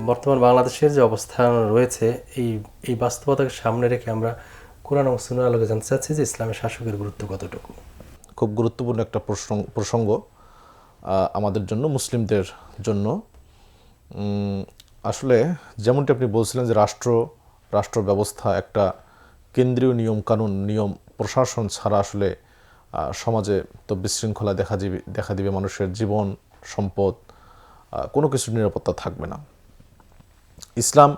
বর্তমান বাংলাদেশের যে অবস্থান রয়েছে, এই এই বাস্তবতাকে সামনে রেখে আমরা কোরআন এবং সুন্নাহর আলোকে জানতে চাচ্ছি যে ইসলামের শাসকের গুরুত্ব কতটুকু। খুব গুরুত্বপূর্ণ একটা প্রসঙ্গ আমাদের জন্য, মুসলিমদের জন্য। আসলে যেমনটি আপনি বলছিলেন যে রাষ্ট্র ব্যবস্থা একটা কেন্দ্রীয় নিয়ম কানুন, নিয়ম প্রশাসন ছাড়া আসলে সমাজে তো বিশৃঙ্খলা দেখা দিবে, মানুষের জীবন সম্পদ কোনো কিছুর নিরাপত্তা থাকবে না। ইসলাম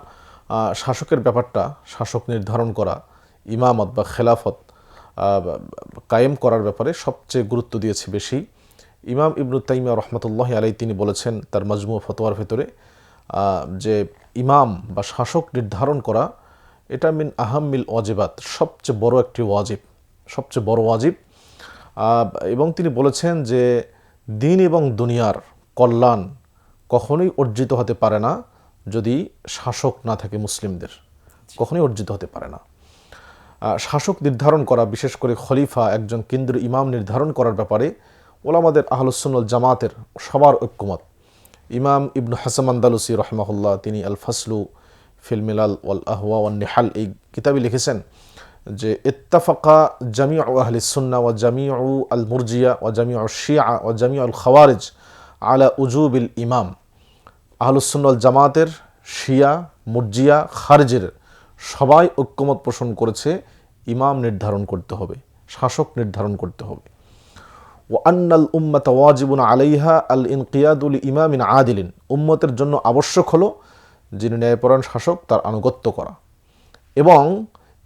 শাসকের ব্যাপারটা, শাসক নির্ধারণ করা, ইমামত বা খেলাফত কায়েম করার ব্যাপারে সবচেয়ে গুরুত্ব দিয়েছে বেশি। ইমাম ইবনু তাইমিয়া রহমতুল্লাহ আলাইহি তিনি বলেছেন তার মাজমু ফতোয়ার ভেতরে যে ইমাম বা শাসক নির্ধারণ করা এটা মিন আহাম্মিল ওয়াজিবাত, সবচেয়ে বড় একটি ওয়াজিব, সবচেয়ে বড় ওয়াজিব। এবং তিনি বলেছেন যে দিন এবং দুনিয়ার কল্যাণ কখনোই অর্জিত হতে পারে না যদি শাসক না থাকে, মুসলিমদের কখনোই অর্জিত হতে পারে না। শাসক নির্ধারণ করা, বিশেষ করে খলিফা, একজন কেন্দ্রীয় ইমাম নির্ধারণ করার ব্যাপারে ওলামাদের আহলুস সুন্নাহ জামাতের সবার ঐক্যমত। ইমাম ইবনু হাসাম আন্দালুসি রহমাহুল্লাহ তিনি আল ফাসলু ফিল মিলাল ওয়াল আহওয়া ওয়ান নিহাল এই কিতাবে লিখেছেন যে ইত্তাফাকা জামিউ আহলিস সুন্নাহ ওয়া জামিউ আল মুরজিয়া ওয়া জামিউ শিয়া ওয়া জামিউ আল খাওয়ারিজ আলা উজুবিল ইমাম। আহলুস সুন্নাহ ওয়াল জামাতের শিয়া, মুরজিয়া, খারিজের সবাই ঐক্যমত পোষণ করেছে ইমাম নির্ধারণ করতে হবে, শাসক নির্ধারণ করতে হবে। ও আন্নাল উম্মাতা ওয়াজিবুন আলাইহা আল ইনকিয়াদু লিইমামিন আদিলিন, উম্মতের জন্য আবশ্যক হলো যিনি ন্যায়পরায়ণ শাসক তার আনুগত্য করা। এবং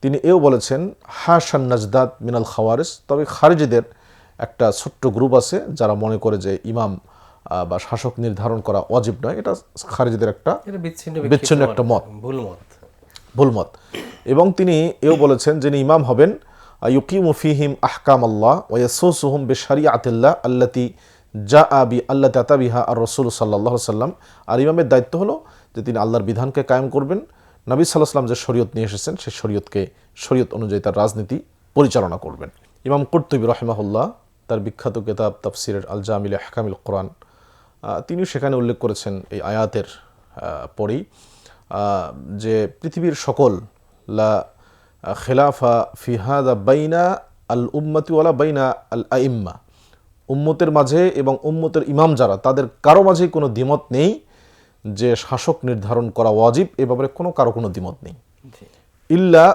তিনি এও বলেছেন হাসান নাজদাত মিনাল খাওয়ারিজ, তবে খারিজিদের একটা ছোট্ট গ্রুপ আছে যারা মনে করে যে ইমাম বা শাসক নির্ধারণ করা ওয়াজিব নয়, এটা খারিজিদের একটা বিচ্ছিন্ন একটা মত, ভুল মত। এবং তিনি এও বলেছেন যিনি ইমাম হবেন ইউকিমু ফিহিম আহকাম আল্লাহ ওয়া ইয়াসুসুহুম বিশরিয়াতিল্লাহ আল্লাতি জাআ বি আল্লাতি আতা বিহা আর রাসূল সাল্লাল্লাহু আলাইহি সাল্লাম। আর ইমামের দায়িত্ব হলো যে তিনি আল্লাহর বিধানকে কায়েম করবেন, নবী সাল্লাল্লাহু আলাইহি সাল্লাম যে শরীয়ত নিয়ে এসেছেন সেই শরীয়ত অনুযায়ী তার রাজনীতি পরিচালনা করবেন। ইমাম কুরতুবী রাহিমাহুল্লাহ তার বিখ্যাত কিতাব তাফসিরের আল জামিল আহকামিল কোরআন, তিনি সেখানে উল্লেখ করেছেন এই আয়াতের পরেই যে পৃথিবীর সকল লা খিলাফা ফি হাযা বাইনা আল উম্মতি ওয়ালা বাইনা আল আইম্মা, উম্মতের মাঝে এবং উম্মতের ইমাম যারা তাদের কারো মাঝে কোনো দ্বিমত নেই যে শাসক নির্ধারণ করা ওয়াজিব, এ ব্যাপারে কারো কোনো দ্বিমত নেই। ইল্লা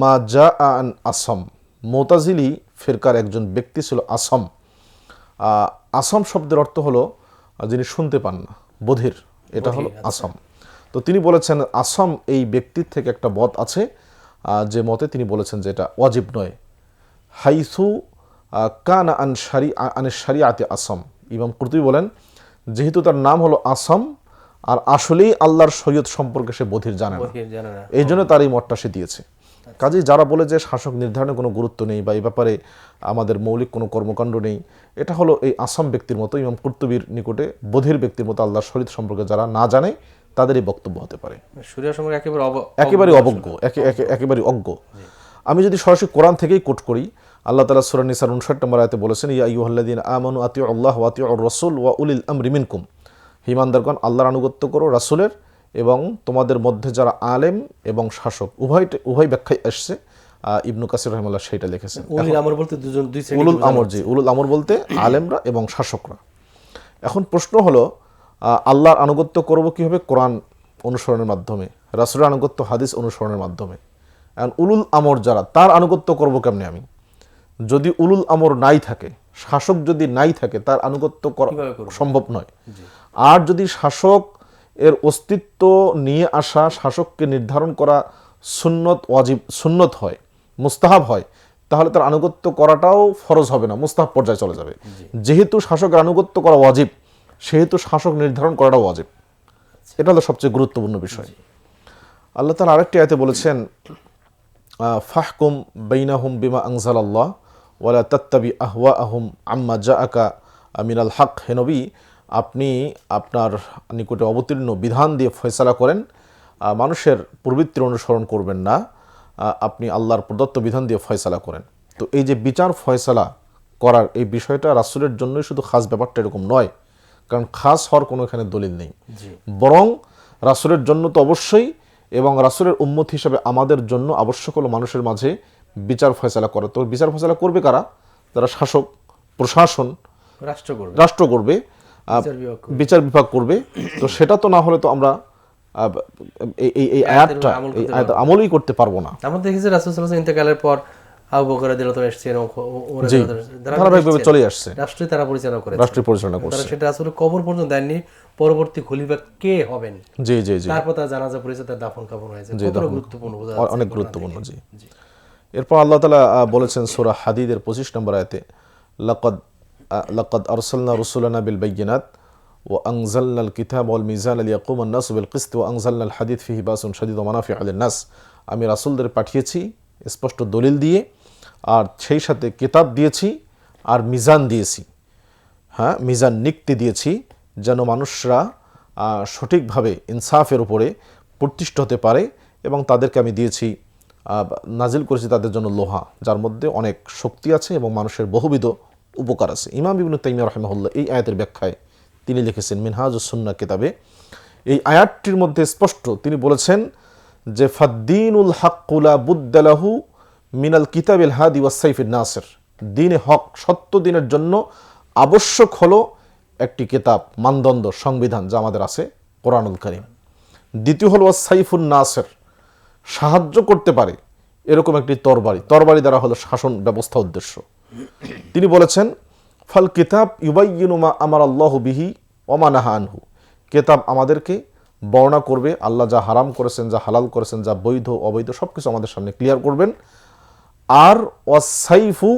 মা জা আন আসম, মুতাজিলি ফিরকার একজন ব্যক্তি ছিল আসম। আসম শব্দের অর্থ হলো যিনি শুনতে পান না, বধির, এটা হলো আসম। তো তিনি বলেছেন আসম এই ব্যক্তির থেকে একটা মত আছে যে মতে তিনি বলেছেন যে এটা ওয়াজিব নয়। হাইসু কানা আন শারিআতে আসম, ইমাম কুরতুবী বলেন যেহেতু তার নাম হলো আসম আর আসলেই আল্লাহর শরীয়ত সম্পর্কে সে বধির জানে না, এই জন্য তার এই মতটা সে দিয়েছে। কাজেই যারা বলে যে শাসক নির্ধারণে কোনো গুরুত্ব নেই বা এই ব্যাপারে আমাদের মৌলিক কোনো কর্মকাণ্ড নেই, এটা হলো এই আসম ব্যক্তির মতো, ইমাম কুরতুবীর নিকটে বধির ব্যক্তির মতো আল্লাহর শরীয়ত সম্পর্কে যারা না জানে তাদেরই বক্তব্য হতে পারে, একেবারে অবজ্ঞ, একেবারে অজ্ঞ। আমি যদি সরাসরি কোরআন থেকেই কোট করি, আল্লাহ তাআলা সূরা নিসার 59 নম্বর আয়াতে বলেছেন ইয়া আইয়ুহাল্লাযীনা আমানু আতিউল্লাহ ওয়া আতিউর রাসূল ওয়া উলিল আমরি মিনকুম, হে ঈমানদারগণ আল্লাহর আনুগত্য করো, রাসূলের এবং তোমাদের মধ্যে যারা আলেম এবং শাসক, উভয় ব্যাখ্যায় আসছে। ইবনু কাসির রাহিমাহুল্লাহ সেটা লিখেছেন উলুল আমর বলতে উলুল আমর, জি, উলুল আমর বলতে আলেমরা এবং শাসকরা। এখন প্রশ্ন হলো আল্লাহর আনুগত্য করব কিভাবে? কোরআন অনুসরণের মাধ্যমে, রাসূলের আনুগত্য হাদিস অনুসরণের মাধ্যমে। এখন উলুল আমর যারা, তার আনুগত্য করব কেমনে আমি? যদি উলুল আমর নাই থাকে, শাসক যদি নাই থাকে, তার আনুগত্য করা সম্ভব নয়। আর যদি শাসক এর অস্তিত্ব নিয়ে আসা, শাসককে নির্ধারণ করা সুন্নত, ওয়াজিব, সুন্নত হয়, মুস্তাহাব হয়, তাহলে তার আনুগত্য করাটাও ফরজ হবে না, মুস্তাহাব পর্যায়ে চলে যাবে। যেহেতু শাসকের আনুগত্য করা ওয়াজিব, সেহেতু শাসক নির্ধারণ করাটাও ওয়াজিব। এটা হলো সবচেয়ে গুরুত্বপূর্ণ বিষয়। আল্লাহ তাআলা আরেকটি আয়াতে বলেছেন ফাহকুম বাইনাহুম বিমা আনজালাল্লাহ ওয়ালা তাত্তাবি আহওয়াআহুম আম্মা জাআকা মিনাল হক। হে নবী, আপনি আপনার নিকটে অবতীর্ণ বিধান দিয়ে ফয়সালা করেন, মানুষের প্রবৃত্তির অনুসরণ করবেন না, আপনি আল্লাহর প্রদত্ত বিধান দিয়ে ফয়সালা করেন। তো এই যে বিচার ফয়সালা করার এই বিষয়টা রাসূলের জন্যই শুধু খাস ব্যাপারটা এরকম নয়, কারণ খাস হওয়ার কোনো এখানে দলিল নেই। বরং রাসূলের জন্য তো অবশ্যই, এবং রাসূলের উম্মত হিসেবে আমাদের জন্য আবশ্যক হলো মানুষের মাঝে বিচার ফয়সালা করা। তো বিচার ফয়সালা করবে কারা? যারা শাসক, প্রশাসন, রাষ্ট্র করবে, রাষ্ট্র করবে, বিচার বিভাগ করবে। তো সেটা তো না হলে তো আমরা এই আয়াতটা এই আয়াত আমলই করতে পারবো না। আমরা দেখেছি রাসূল সাল্লাল্লাহু আলাইহি ওয়াসাল্লাম ইন্তেকালের পর আবু বকর রাদিয়াল্লাহু তাআলা এসেছেন, জি, ধারাবাহিকভাবে চলে আসছে, রাষ্ট্রই তারা পরিচালনা করেছে, রাষ্ট্র পরিচালনা করছে। তারা সেটা আসলে কবর পর্যন্ত দেননি, পরবর্তী খলিফা কে হবেন জি জি জি, তারপর তার জানাজা পড়েছে, তার দাফন কাফন হয়েছে, কতটা গুরুত্বপূর্ণ, অনেক গুরুত্বপূর্ণ। জি, এরপর আল্লাহ তাআলা বলেছেন সূরা হাদীদের 25 নম্বর আয়াতে, লাকাদ আরসালনা রুসুলানা বিল বাইয়িনাত ওয়া আনজালনাল কিতাবা ওয়াল মিজানা লিয়াকুমান নাসু বিল কিসত ওয়া আনজালনাল হাদীদ ফিহি বাসুন শাদীদ ওয়া মানাফিউ লিন নাস। আমি রাসূলদের পাঠিয়েছি স্পষ্ট দলিল দিয়ে, আর সেই সাথে কিতাব দিয়েছি, আর মিজান দিয়েছি, হ্যাঁ মিজান নিক্তি দিয়েছি, যেন মানুষরা সঠিকভাবে ইনসাফের উপরে প্রতিষ্ঠিত হতে পারে। এবং তাদেরকে আমি দিয়েছি, নাজিল করেছি তাদের জন্য লোহা, যার মধ্যে অনেক শক্তি আছে এবং মানুষের বহুবিধ উপকার আছে। ইমাম ইবনে তাইমিয়া রাহিমাহুল্লাহ এই আয়াতের ব্যাখ্যায় তিনি লিখেছেন মিনহাজুস সুন্নাহ কিতাবে, এই আয়াতটির মধ্যে স্পষ্ট তিনি বলেছেন যে ফাদ্দীনুল হাক্কু লা বুদ্দা লাহু মিনাল কিতাবিল হাদি ওয়াস সাইফিন নাসির। দ্বীনে হক, সত্য দিনের জন্য আবশ্যক হলো একটি কিতাব, মানদণ্ড, সংবিধান যা আমাদের আছে, কোরআনুল কারীম। দ্বিতীয় হলো ওয়াস সাইফুন নাসির, সাহায্য করতে পারে এরকম একটি তরবারি, তরবারি দ্বারা হলো শাসন ব্যবস্থা উদ্দেশ্য। তিনি বলেছেন ফাল কিতাব ইউবাইয়িনু মা আমারাল্লাহু বিহি ওয়া মা নাহা আনহু। কিতাব আমাদেরকে বর্ণনা করবে, আল্লাহ যা হারাম করেছেন, যা হালাল করেছেন, যা বৈধ অবৈধ সবকিছু আমাদের সামনে ক্লিয়ার করবেন। আর ওয়াসাইফু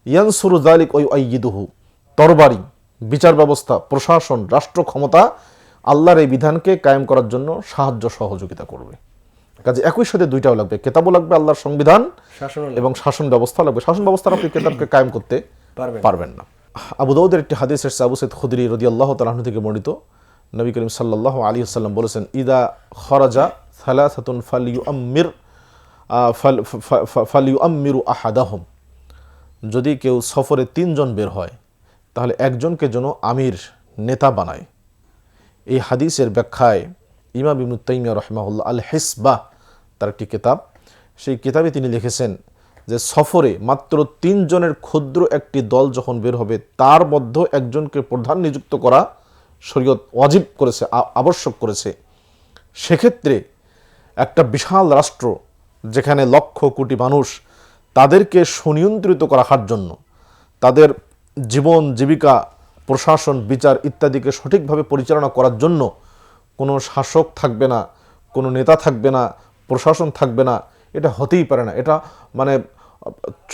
ইয়ানসুরু যালিক ওয়া ইউআইয়িদুহু, তরবারি, বিচার ব্যবস্থা, প্রশাসন, রাষ্ট্র ক্ষমতা আল্লাহর এই বিধানকে কায়েম করার জন্য সাহায্য সহযোগিতা করবে। কাজে একই সাথে দুইটাও লাগবে, কিতাবও লাগবে, আল্লাহর সংবিধান এবং শাসন ব্যবস্থা লাগবে। শাসন ব্যবস্থা আপনি কিতাবকে কায়েম করতে পারবেন না। আবু দাউদের একটি হাদিস এসেছে, আবু সাইদ খুদরি রাদিয়াল্লাহু তাআলা আনহু থেকে বর্ণিত, নবী করিম সাল্লাল্লাহু আলাইহি ওয়াসাল্লাম বলেছেন ইদা খরাজা সালাসাতুন ফালিউআম্মিরু আহাদাহুম। যদি কেউ সফরে 3 জন বের হয় তাহলে একজনকে যেন আমির, নেতা বানায়। এই হাদিসের ব্যাখ্যায় ইমাম ইবনে তাইমিয়া রাহিমাহুল্লাহ আল হিসবাহ তার একটি কিতাব, সেই কিতাবে তিনি লিখেছেন যে সফরে মাত্র 3 জনের ক্ষুদ্র একটি দল যখন বের হবে, তার মধ্যে একজনকে প্রধান নিযুক্ত করা শরীয়ত ওয়াজিব করেছে, আবশ্যক করেছে। সেক্ষেত্রে একটা বিশাল রাষ্ট্র যেখানে লক্ষ কোটি মানুষ, তাদেরকে সুনিয়ন্ত্রিত রাখার জন্য, তাদের জীবন জীবিকা, প্রশাসন, বিচার ইত্যাদিকে সঠিকভাবে পরিচালনা করার জন্য কোনো শাসক থাকবে না, কোনো নেতা থাকবে না, প্রশাসন থাকবে না, এটা হতেই পারে না। এটা মানে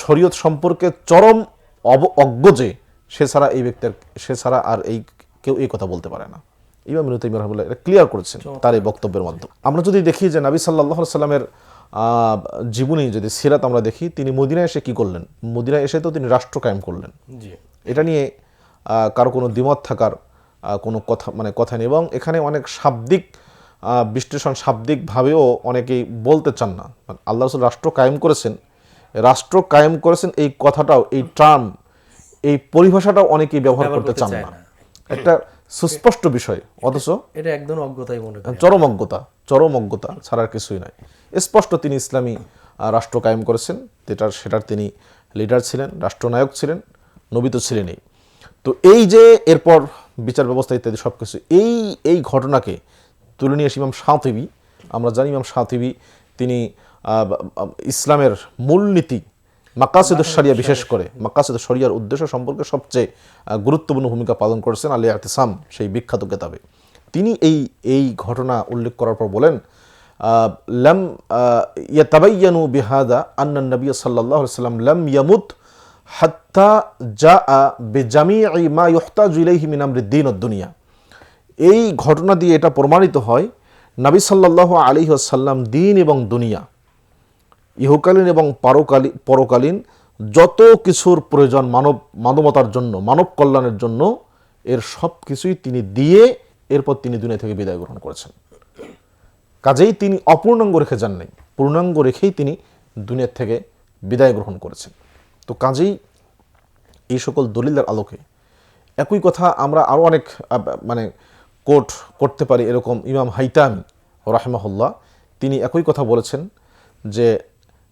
শরীয়ত সম্পর্কে চরম অজ্ঞ যে, সে ছাড়া আর কেউ এই কথা বলতে পারে না। ইমাম ইবনে তাইমিয়া রাহিমাহুল্লাহ এটা ক্লিয়ার করেছেন তার এই বক্তব্যের মাধ্যমে। আমরা যদি দেখি যে নবী সাল্লাল্লাহু আলাইহি সাল্লামের জীবনী, যদি সিরাত আমরা দেখি, তিনি মদিনায় এসে কি করলেন? মদিনায় এসে তো তিনি রাষ্ট্র কায়েম করলেন। এটা নিয়ে কারো কোনো দ্বিমত থাকার কোনো কথা নেই। এবং এখানে অনেক শাব্দিক বিশ্লেষণ, শাব্দিকভাবেও অনেকেই বলতে চান না। আল্লাহ রাসূল রাষ্ট্র কায়েম করেছেন এই কথাটাও, এই টার্ম, এই পরিভাষাটাও অনেকেই ব্যবহার করতে চান না। একটা সুস্পষ্ট বিষয়, অথচ এটা একদম অজ্ঞতাই মনে করি, চরম অজ্ঞতা ছাড়া কিছুই নাই। স্পষ্ট তিনি ইসলামী রাষ্ট্র কায়েম করেছেন, সেটার তিনি লিডার ছিলেন, রাষ্ট্রনায়ক ছিলেন, নবী তো ছিলেনই। তো এই যে এরপর বিচার ব্যবস্থা ইত্যাদি সব কিছু, এই ঘটনাকে তুলে নিয়ে ইমাম শাতিবি, আমরা জানি ইমাম শাতিবি তিনি ইসলামের মূলনীতি মাকাসিদুশ শরিয়া, বিশেষ করে মাকাসিদুশ শরিয়ার উদ্দেশ্য সম্পর্কে সবচেয়ে গুরুত্বপূর্ণ ভূমিকা পালন করেছেন আল ইতিসাম, সেই বিখ্যাত কিতাবে। তিনি এই ঘটনা উল্লেখ করার পর বলেন লাম ইয়াতাবায়ানু বিহাদা আন্না নবী সাল্লাল্লাহু আলাইহি ওয়াসাল্লাম লাম ইয়ামুত হাত্তা জাআ বিজামিই মা ইহতাজু ইলাইহি মিন আমরিদ দ্বীন ওয়াদ দুনিয়া। এই ঘটনা দিয়ে এটা প্রমাণিত হয় নবী সাল্লাল্লাহু আলাইহি ওয়াসাল্লাম দ্বীন এবং দুনিয়া, ইহকালীন এবং পরকালীন যত কিছুর প্রয়োজন মানবতার জন্য, মানব কল্যাণের জন্য, এর সব কিছুই তিনি দিয়ে এরপর তিনি দুনিয়া থেকে বিদায় গ্রহণ করেছেন। কাজেই তিনি অপূর্ণাঙ্গ রেখে যান নাই, পূর্ণাঙ্গ রেখেই তিনি দুনিয়া থেকে বিদায় গ্রহণ করেছেন। তো কাজেই এই সকল দলিলের আলোকে একই কথা আমরা আরও অনেক কোট করতে পারি। এরকম ইমাম হাইতামি রাহিমাহুল্লাহ তিনি একই কথা বলেছেন যে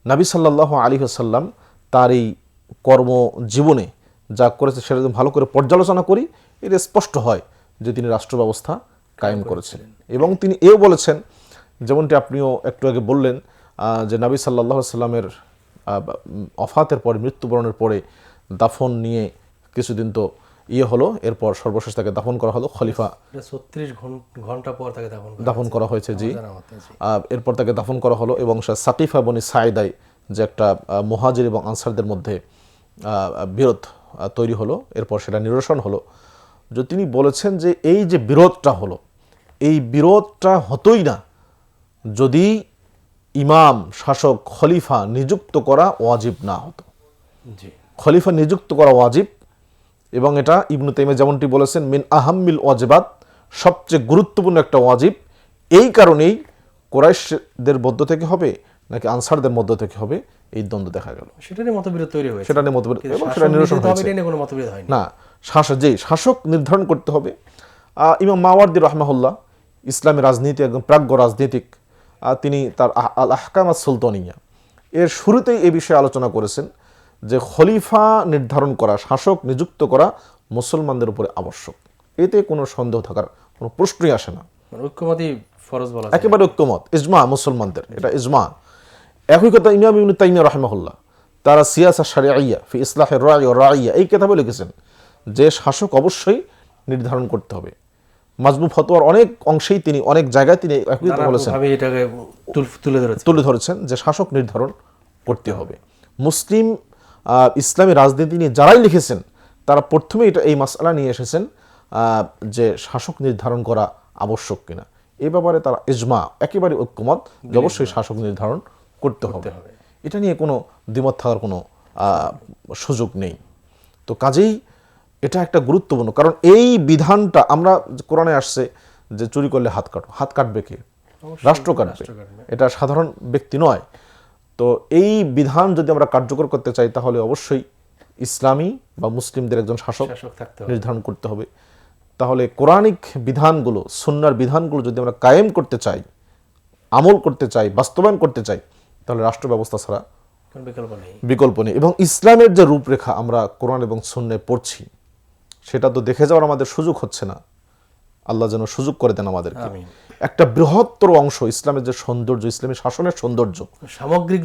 নবী সাল্লাল্লাহু আলাইহি ওয়াসাল্লাম তার এই কর্মজীবনে যা করেছে সেটা যদি ভালো করে পর্যালোচনা করি, এটা স্পষ্ট হয় যে তিনি রাষ্ট্র ব্যবস্থা কায়েম করেছেন। এবং তিনি এও বলেছেন, যেমনটি আপনিও একটু আগে বললেন, যে নবী সাল্লাল্লাহু আলাইহি সাল্লামের ওফাতের পরে, মৃত্যুবরণের পরে দাফন নিয়ে কিছুদিন তো হলো, এরপর সর্বশেষ তাকে দাফন করা হলো খলিফা 36 ঘন্টা পর তাকে দাফন করা হয়েছে। জি, জানা মতে, জি। এরপর তাকে দাফন করা হলো এবং সে সাকিফা বনি সাইদাই, যে একটা মুহাজির এবং আনসারদের মধ্যে বিরোধ তৈরি হলো, এরপর সেটা নিরসন হলো। যে তিনি বলেছেন যে এই যে বিরোধটা হলো, এই বিরোধটা হতোই না যদি ইমাম, শাসক, খলিফা নিযুক্ত করা ওয়াজিব না হতো। জি, খলিফা নিযুক্ত করা ওয়াজিব, এবং এটা ইবনু তাইমিয়া যেমনটি বলেছেন মিন আহাম্মিল ওয়াজিবাত, সবচেয়ে গুরুত্বপূর্ণ একটা ওয়াজিব। এই কারণেই কুরাইশদের মধ্য থেকে হবে নাকি আনসারদের মধ্য থেকে হবে, এই দ্বন্দ্ব দেখা গেল। সেটা নিয়ে মতবিরোধ তৈরি হয়েছে, সেটা নিয়ে মতবিরোধ কিন্তু এবং শাসক সেটা নিরসন নির্ধারিত হবে, হয়েছে। এটা নিয়ে কোনো মতবিরোধ হয়নি। না, শাসক নির্ধারণ করতে হবে। ইমাম মাওয়ার্দি রাহমাহুল্লাহ, ইসলামী রাজনীতি একদম প্রাজ্ঞ রাজনীতিক, তিনি তার আল আহকাম আস সুলতানিয়া এর শুরুতেই এই বিষয়ে আলোচনা করেছেন যে খলিফা নির্ধারণ করা, শাসক নিযুক্ত করা মুসলমানদের উপরে আবশ্যক। এতে কোনো সন্দেহ থাকার কোনো প্রশ্নই আসে না। মানে ঐক্যমতই ফরজ বলা যায়। একেবারে ঐক্যমত, ইজমা মুসলমানদের, এটা ইজমা। একই কথা ইমাম ইবনে তাইমিয়া রাহিমাহুল্লাহ তারা সিয়াসা শারিআইয়া ফি ইসলাহের রাই ওয়া রাইয়া এই কিতাবে লিখেছেন যে শাসক অবশ্যই নির্ধারণ করতে হবে। মাজমু ফতোয়ার অনেক অংশেই তিনি, অনেক জায়গায় তিনি একই কথা বলেছেন, নানাভাবে এটাকে তুলে ধরেছেন যে শাসক নির্ধারণ করতে হবে। মুসলিম ইসলামী রাজনীতি নিয়ে যারাই লিখেছেন তারা প্রথমে এই মাসআলা নিয়ে এসেছেন যে শাসক নির্ধারণ করা আবশ্যক কিনা। এই ব্যাপারে তারা ইজমা, একেবারে ঐক্যমত যে অবশ্যই শাসক নির্ধারণ করতে হবে। এটা নিয়ে কোনো দ্বিমত থাকার কোনো সুযোগ নেই। তো কাজেই এটা একটা গুরুত্বপূর্ণ, কারণ এই বিধানটা আমরা কোরআনে আসছে যে চুরি করলে হাত কাটো, হাত কাটবে কে? রাষ্ট্র কাটবে, এটা সাধারণ ব্যক্তি নয়। তো এই বিধান যদি আমরা কার্যকর করতে চাই তাহলে অবশ্যই ইসলামী বা মুসলিমদের একজন শাসক নির্ধারণ করতে হবে। তাহলে কোরআনিক বিধানগুলো, সুন্নাহর বিধানগুলো যদি আমরা কায়েম করতে চাই, আমল করতে চাই, বাস্তবায়ন করতে চাই, তাহলে রাষ্ট্র ব্যবস্থা ছাড়া বিকল্প নেই। এবং ইসলামের যে রূপরেখা আমরা কোরআন এবং সুন্নাহে পড়ছি, সেটা তো দেখে যাওয়ার আমাদের সুযোগ হচ্ছে না। আল্লাহ যেন সুযোগ করে দেন আমাদেরকে। একটা বৃহত্তর অংশ ইসলামের যে সৌন্দর্য, ইসলামী শাসনের সৌন্দর্য, সামগ্রিক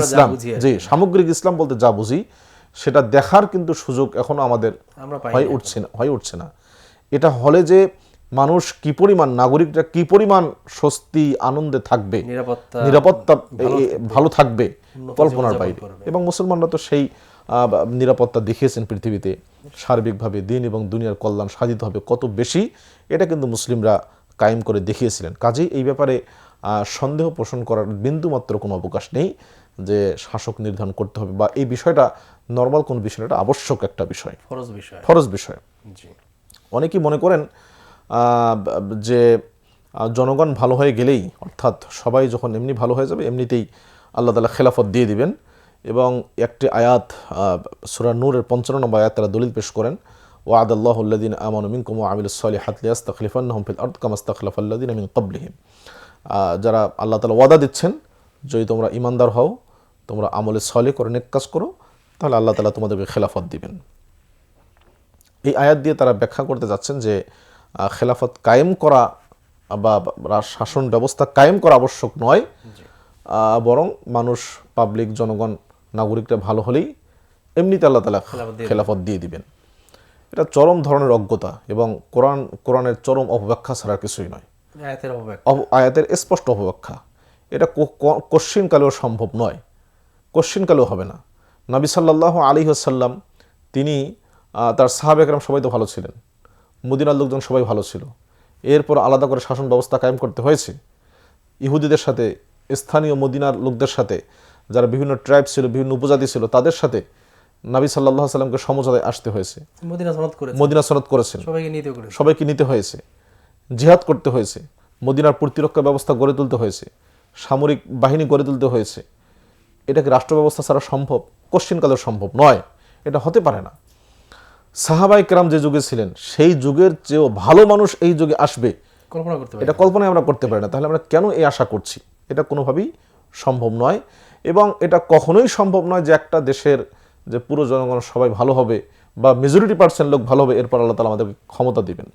ইসলাম, যে সামগ্রিক ইসলাম বলতে যা বুঝি, সেটা দেখার কিন্তু সুযোগ এখনো আমাদের হয়ে উঠছে না। এটা হলে যে মানুষ কি পরিমাণ, নাগরিকরা কি পরিমাণ স্বস্তি আনন্দে থাকবে, নিরাপত্তা ভালো থাকবে কল্পনার বাইরে। এবং মুসলমানরা তো সেই নিরাপত্তা দেখিয়েছেন পৃথিবীতে, সার্বিকভাবে দিন এবং দুনিয়ার কল্যাণ সাধিত হবে কত বেশি, এটা কিন্তু মুসলিমরা কায়েম করে দেখিয়েছিলেন। কাজেই এই ব্যাপারে সন্দেহ পোষণ করার বিন্দুমাত্র কোনো অবকাশ নেই যে শাসক নির্ধারণ করতে হবে, বা এই বিষয়টা নর্মাল কোন বিষয়, এটা আবশ্যক একটা বিষয়, ফরজ বিষয়। অনেকেই মনে করেন যে জনগণ ভালো হয়ে গেলেই, অর্থাৎ সবাই যখন এমনি ভালো হয়ে যাবে এমনিতেই আল্লাহ তাআলা খেলাফত দিয়ে দিবেন। এবং একটি আয়াত সূরা নূরের 55 নম্বর আয়াত তারা দলিল পেশ করেন, ওয়া'দাল্লাহু আল্লাযীনা আমানু মিনকুম ওয়া আমিলুস সালিহাতি লিয়াস্তাখলিফান্নাহুম ফিল আরদি কামা ইসতাখলাফাল্লাযীনা মিন ক্বাবলিহিম। যারা আল্লাহ তাআলা ওয়াদা দিচ্ছেন যদি তোমরা ঈমানদার হও, তোমরা আমলে সালেহ করে নেক কাজ করো, তাহলে আল্লাহ তাআলা তোমাদেরকে খেলাফত দিবেন। এই আয়াত দিয়ে তারা ব্যাখ্যা করতে যাচ্ছেন যে খেলাফত কায়েম করা বা শাসন ব্যবস্থা কায়েম করা আবশ্যক নয়, বরং মানুষ, পাবলিক, জনগণ, নাগরিকরা ভালো হলেই এমনিতে আল্লাহ তাআলা খেলাফত দিয়ে দিবেন। এটা চরম ধরনের অজ্ঞতা এবং কোরআনের চরম অপব্যাখ্যা ছাড়া কিছুই নয়, আয়াতের স্পষ্ট অপব্যাখ্যা। এটা কোশ্চিনকালেও সম্ভব নয়, কোশ্চিনকালেও হবে না। নবী সাল্লাল্লাহু আলাইহি ওয়াসাল্লাম তিনি তার সাহাবা একরাম সবাই তো ভালো ছিলেন, মদিনার লোকজন সবাই ভালো ছিল, এরপর আলাদা করে শাসন ব্যবস্থা কায়েম করতে হয়েছে। ইহুদিদের সাথে, স্থানীয় মদিনার লোকদের সাথে, যারা বিভিন্ন ট্রাইব ছিল, বিভিন্ন উপজাতি ছিল, তাদের সাথে নবী সাল্লাল্লাহু আলাইহি সাল্লামকে সমঝোতায় আসতে হয়েছে, মদিনা সনদ করেছেন, সবাইকে নিতে হয়েছে, জিহাদ করতে হয়েছে, মদিনার প্রতিরক্ষা ব্যবস্থা গড়ে তুলতে হয়েছে, সামরিক বাহিনী গড়ে তুলতে হয়েছে। এটা কি রাষ্ট্র ব্যবস্থা ছাড়া সম্ভব? কোশ্চিনকালেও সম্ভব নয়, এটা হতে পারে না। সাহাবায়ে কেরাম যে যুগে ছিলেন সেই যুগের চেয়েও ভালো মানুষ এই যুগে আসবে, কল্পনা করতে পারি এটা কল্পনায় আমরা করতে পারি না। তাহলে আমরা কেন এই আশা করছি? এটা কোনোভাবেই সম্ভব নয়, এবং এটা কখনোই সম্ভব নয় যে একটা দেশের যে পুরো জনগণ সবাই ভালো হবে বা মেজরিটি পার্সেন্ট লোক ভালো হবে, এরপর আল্লাহ তাআলা আমাদেরকে ক্ষমতা দিবেন।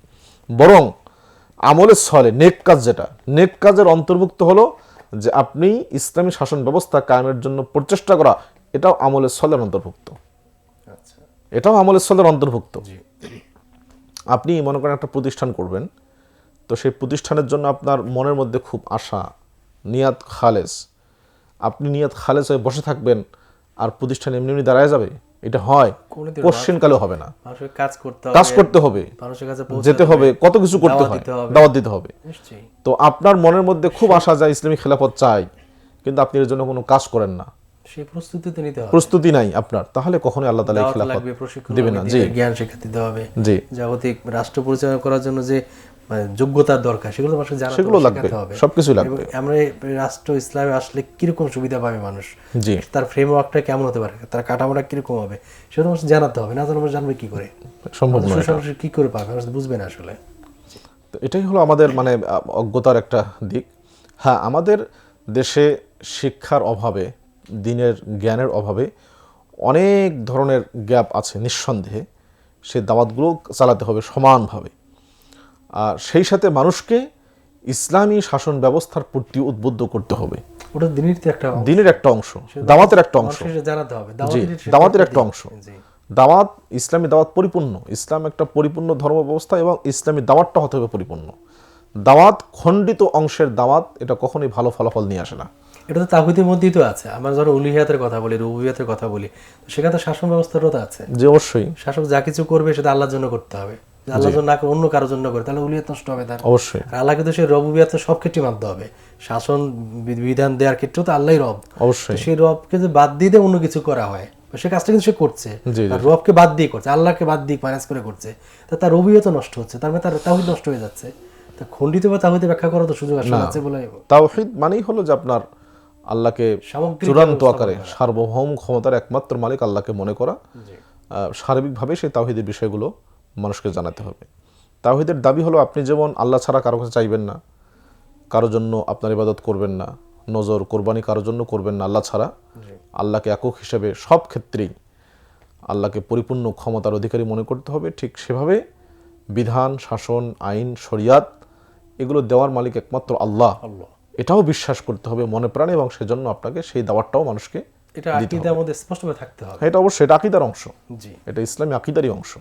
বরং আমলের ছলে নেক কাজ, যেটা নেক কাজের অন্তর্ভুক্ত হলো যে আপনি ইসলামী শাসন ব্যবস্থা কায়েমের জন্য প্রচেষ্টা করা, এটাও আমলের ছলের অন্তর্ভুক্ত। আচ্ছা, এটাও আমলের ছলের অন্তর্ভুক্ত। জি, আপনি মনে করেন একটা প্রতিষ্ঠান করবেন, তো সেই প্রতিষ্ঠানের জন্য আপনার মনের মধ্যে খুব আশা, নিয়াত খালেস, আপনি নিয়াত খালেস হয়ে বসে থাকবেন আর প্রতিষ্ঠান এমনি এমনি দাঁড়ায় যাবে? এটা হয় কোনোদিন কোশ্চিনকালেও হবে না। মানুষের কাজ করতে কাজ হবে, করতে হবে, মানুষের কাছে যেতে হবে, কত কিছু করতে দাওয়াত হয়, দিতে হবে। দাওয়াত দিতে হবে। নিশ্চয়ই তো আপনার মনের মধ্যে খুব আশা যায় ইসলামী খেলাফত চাই, কিন্তু আপনি এর জন্য কোনো কাজ করেন না, সেই প্রস্তুতি তো নিতে হবে, প্রস্তুতি নাই আপনার, তাহলে কখনোই আল্লাহ তাআলা এই দাওয়াত খেলাফত লাগবে, প্রশিক্ষণ দিবেন না। লাগবে, জি জ্ঞান শিক্ষা দিতে হবে, জি, জাগতিক রাষ্ট্র পরিচালনা করার জন্য যে যোগ্যতার দরকার সেগুলো তো মানুষকে জানাতে সেগুলো হবে, লাগবে, শেখাতে হবে। সবকিছু এবং লাগবে। আমরা এই রাষ্ট্র ইসলামে আসলে কিরকম সুবিধা পাবে মানুষ, জি, তার ফ্রেমওয়ার্কটা কেমন হতে পারে, তার কাঠামোটা কিরকম হবে, সেটা মানুষ জানাতে হবে। না জানলে মানুষ জানবে কি করে, সম্ভব নয়। সুসংস্কৃতি কি করে পাবে, মানুষ বুঝবে না আসলে। তো এটাই হলো আমাদের মানে অজ্ঞতার একটা দিক। হ্যাঁ, আমাদের দেশে শিক্ষার অভাবে, দিনের জ্ঞানের অভাবে অনেক ধরনের গ্যাপ আছে নিঃসন্দেহে। সেই দাওয়াতগুলো চালাতে হবে সমানভাবে, আর সেই সাথে মানুষকে ইসলামী শাসন ব্যবস্থার প্রতি উদ্বুদ্ধ করতে হবে। ওটা দিনের তো একটা দিনের একটা অংশ, দাওয়াতের একটা অংশ। মানুষকে জানাতে হবে, জি, দাওয়াতের দাওয়াতের একটা অংশ। জি, দাওয়াত, ইসলামী দাওয়াত পরিপূর্ণ, ইসলাম একটা পরিপূর্ণ ধর্ম ব্যবস্থা, এবং ইসলামী দাওয়াতটা হতে হবে পরিপূর্ণ। দাওয়াত খণ্ডিত অংশের দাওয়াত, এটা কখনোই ভালো ফলাফল নিয়ে আসে না। এটা তো তাওহীদের মধ্যেই তো আছে। আমরা ধরো উলুহিয়াতের কথা বলি, রুবুবিয়াতের কথা বলি, তো সেখানে তো শাসন ব্যবস্থারও তো আছে। যে অবশ্যই, শাসক যা কিছু করবে সেটা আল্লাহর জন্য করতে হবে, যদি আল্লাহর জন্য না করে অন্য কারোর জন্য করে তাহলে উলিয়াত নষ্ট হবে তার। অবশ্যই, আর আল্লাহকে তো সেই রবুবিয়াত সব ক্ষেত্রে মানতে হবে, শাসন বিধান দেওয়ার ক্ষেত্রেও তো আল্লাহই রব। তো অবশ্যই। সেই রবকে যে বাদ দিয়ে অন্য কিছু করা হয়, সে কাজটা কিন্তু সে করছে, জি, আর রবকে বাদ দিয়ে করছে, আল্লাহকে বাদ দিয়ে ম্যানেজ করে করছে, তা তার রবিও তো নষ্ট হচ্ছে, তার মানে তার তাওহীদ নষ্ট হয়ে যাচ্ছে। তা খণ্ডিত বা তাওহীদে ব্যাখ্যা করার তো সুযোগ আসলে আছে বলে তাওহীদ মানেই হলো যে আপনার আল্লাহকে সামগ্রিক চূড়ান্ত আকারে সার্বভৌম ক্ষমতার একমাত্র মালিক আল্লাহকে মনে করা। সার্বিকভাবে সেই তাওহীদের বিষয়গুলো মানুষকে জানাতে হবে। তাওহীদের দাবি হলো আপনি যেমন আল্লাহ ছাড়া কারো কাছে চাইবেন না, কারোর জন্য আপনার ইবাদত করবেন না, নজর কোরবানি কারোর জন্য করবেন না আল্লাহ ছাড়া, আল্লাহকে একক হিসেবে সব ক্ষেত্রেই আল্লাহকে পরিপূর্ণ ক্ষমতার অধিকারী মনে করতে হবে, ঠিক সেভাবে বিধান, শাসন, আইন, শরিয়াত এগুলো দেওয়ার মালিক একমাত্র আল্লাহ, আল্লাহ। এটাও বিশ্বাস করতে হবে মনে প্রাণে, এবং সেজন্য আপনাকে সেই দাওয়াতটাও মানুষকে এটা আকীদার মধ্যে স্পষ্টভাবে থাকতে হবে। এটা অবশ্যই, এটা আকীদার অংশ, জি, এটা ইসলামী আকীদারই অংশ।